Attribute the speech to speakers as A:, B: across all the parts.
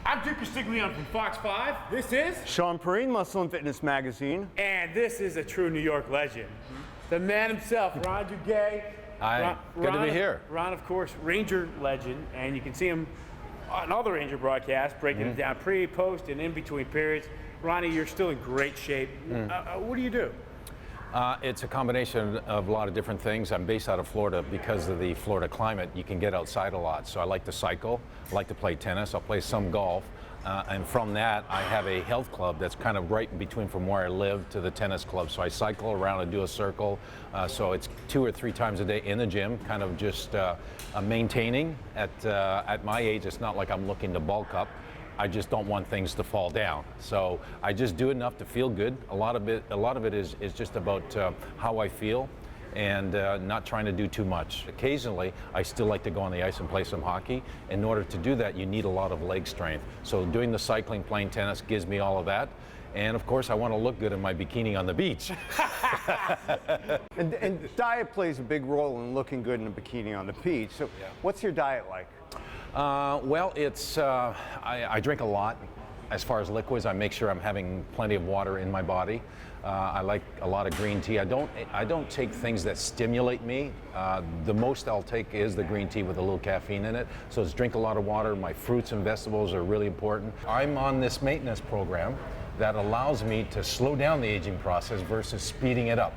A: I'm Duke Castiglione from Fox 5. This is
B: Shawn Perine, Muscle and Fitness Magazine.
A: And this is a true New York legend. The man himself, Ron Duguay.
C: Hi, good to be here.
A: Ron, of course, Ranger legend, and you can see him on all the Ranger broadcasts, breaking it down pre, post, and in between periods. Ronnie, you're still in great shape. What do you do?
C: It's a combination of a lot of different things. I'm based out of Florida. Because of the Florida climate, you can get outside a lot. So I like to cycle, I like to play tennis, I'll play some golf. And from that, I have a health club that's kind of right in between from where I live to the tennis club. So I cycle around and do a circle. So it's 2 or 3 times a day in the gym, kind of just maintaining. At my age, it's not like I'm looking to bulk up. I just don't want things to fall down. So I just do enough to feel good. A lot of it is just about how I feel and not trying to do too much. Occasionally, I still like to go on the ice and play some hockey. In order to do that, you need a lot of leg strength. So doing the cycling, playing tennis gives me all of that. And of course, I want to look good in my bikini on the beach.
B: And diet plays a big role in looking good in a bikini on the beach. So what's your diet like?
C: Well, it's I drink a lot. As far as liquids, I make sure I'm having plenty of water in my body. I like a lot of green tea. I don't take things that stimulate me. The most I'll take is the green tea with a little caffeine in it. So it's drink a lot of water. My fruits and vegetables are really important. I'm on this maintenance program that allows me to slow down the aging process versus speeding it up.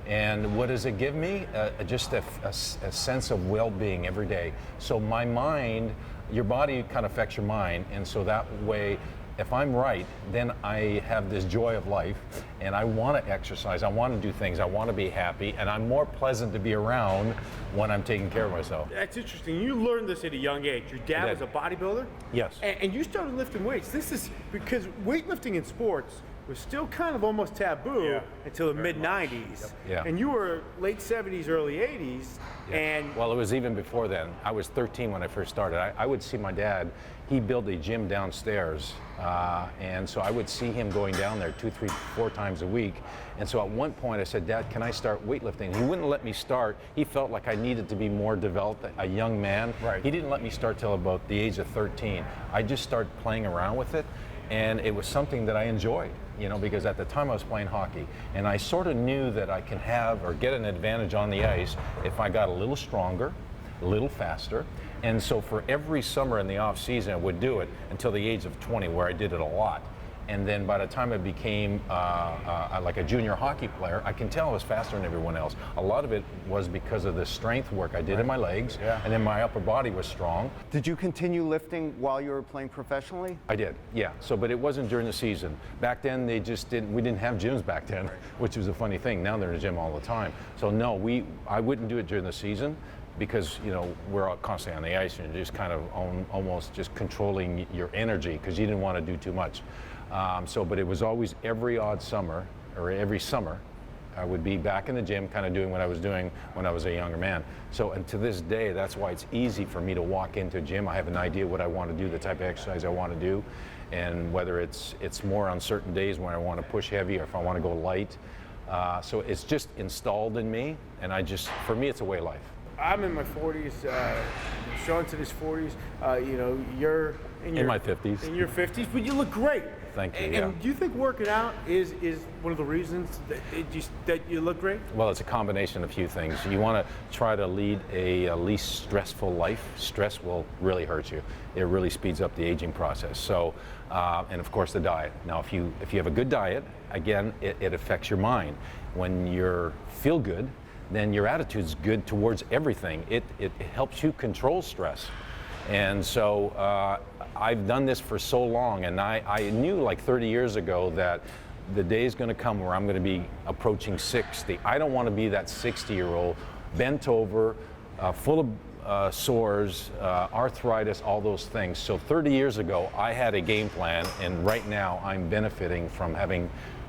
C: And what does it give me? Just a sense of well-being every day. So my mind, your body kind of affects your mind, and so that way, if I'm right, then I have this joy of life, and I want to exercise, I want to do things, I want to be happy, and I'm more pleasant to be around when I'm taking care of myself.
A: That's interesting. You learned this at a young age. Your dad was a bodybuilder?
C: Yes.
A: And you started lifting weights. This is because weightlifting in sports was still kind of almost taboo until the mid-90s.
C: Yeah.
A: And you were late 70s, early 80s.
C: Yeah.
A: And
C: well, it was even before then. I was 13 when I first started. I would see my dad, he built a gym downstairs. And so I would see him going down there 2, 3, 4 times a week. And so at one point I said, Dad, can I start weightlifting? He wouldn't let me start. He felt like I needed to be more developed, a young man.
B: Right.
C: He didn't let me start till about the age of 13. I just started playing around with it. And it was something that I enjoyed, you know, because at the time I was playing hockey, and I sort of knew that I can have or get an advantage on the ice if I got a little stronger, a little faster. And so for every summer in the off season, I would do it until the age of 20, where I did it a lot. And then by the time I became like a junior hockey player, I can tell I was faster than everyone else. A lot of it was because of the strength work I did in my legs, and then my upper body was strong.
B: Did you continue lifting while you were playing professionally?
C: I did, yeah. So, but it wasn't during the season. Back then, we didn't have gyms back then, which was a funny thing. Now they're in the gym all the time. So no, I wouldn't do it during the season, because you know we're constantly on the ice and you're just kind of almost just controlling your energy because you didn't want to do too much. But it was always every odd summer or every summer I would be back in the gym kind of doing what I was doing when I was a younger man. So, and to this day, that's why it's easy for me to walk into a gym. I have an idea what I want to do, the type of exercise I want to do, and whether it's more on certain days when I want to push heavy or if I want to go light. So it's just installed in me, and for me, it's a way of life.
A: I'm in my 40s. Shawn's in his 40s. You know, you're in
C: my 50s.
A: In your 50s, but you look great.
C: Thank you.
A: And do you think working out is one of the reasons that you look great?
C: Well, it's a combination of a few things. You want to try to lead a least stressful life. Stress will really hurt you. It really speeds up the aging process. So, and of course the diet. Now, if you have a good diet, again, it affects your mind. When you feel good, then your attitude's good towards everything. It helps you control stress. And so I've done this for so long, and I knew like 30 years ago that the day's going to come where I'm going to be approaching 60. I don't want to be that 60-year-old bent over, full of sores, arthritis, all those things. So 30 years ago, I had a game plan, and right now I'm benefiting from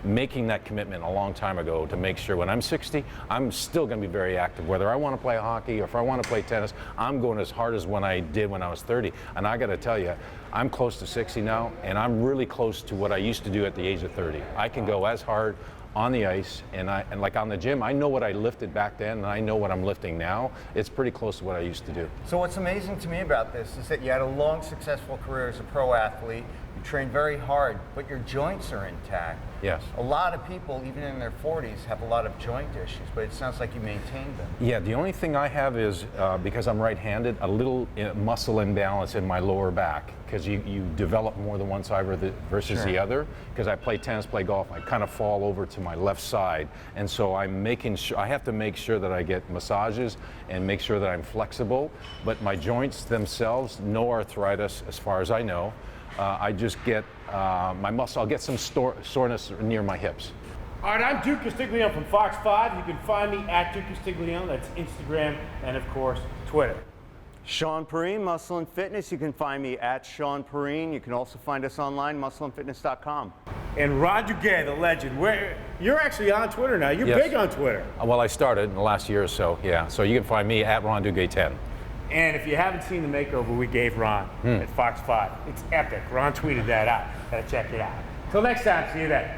C: making that commitment a long time ago to make sure when I'm 60, I'm still going to be very active. Whether I want to play hockey or if I want to play tennis, I'm going as hard as when I did when I was 30. And I got to tell you, I'm close to 60 now, and I'm really close to what I used to do at the age of 30. I can go as hard on the ice, and like on the gym, I know what I lifted back then, and I know what I'm lifting now. It's pretty close to what I used to do.
B: So what's amazing to me about this is that you had a long, successful career as a pro athlete. You trained very hard, but your joints are intact.
C: Yes.
B: A lot of people, even in their 40s, have a lot of joint issues, but it sounds like you maintained them.
C: Yeah, the only thing I have is, because I'm right-handed, a little muscle imbalance in my lower back, because you develop more than one side versus the other. Because I play tennis, play golf, I kind of fall over to my left side, and so I'm making sure, I have to make sure that I get massages and make sure that I'm flexible, but my joints themselves, no arthritis as far as I know. I just get my muscle, I'll get some soreness near my hips.
A: All right, I'm Duke Castiglione from Fox 5. You can find me at Duke Castiglione. That's Instagram and, of course, Twitter.
B: Shawn Perine, Muscle and Fitness. You can find me at Shawn Perine. You can also find us online, muscleandfitness.com.
A: And Ron Duguay, the legend. You're actually on Twitter now. You're
C: Yes.
A: big on Twitter.
C: Well, I started in the last year or so, yeah. So you can find me at Ron Duguay 10.
A: And if you haven't seen the makeover we gave Ron at Fox 5, it's epic. Ron tweeted that out. Gotta check it out. Till next time, see you then.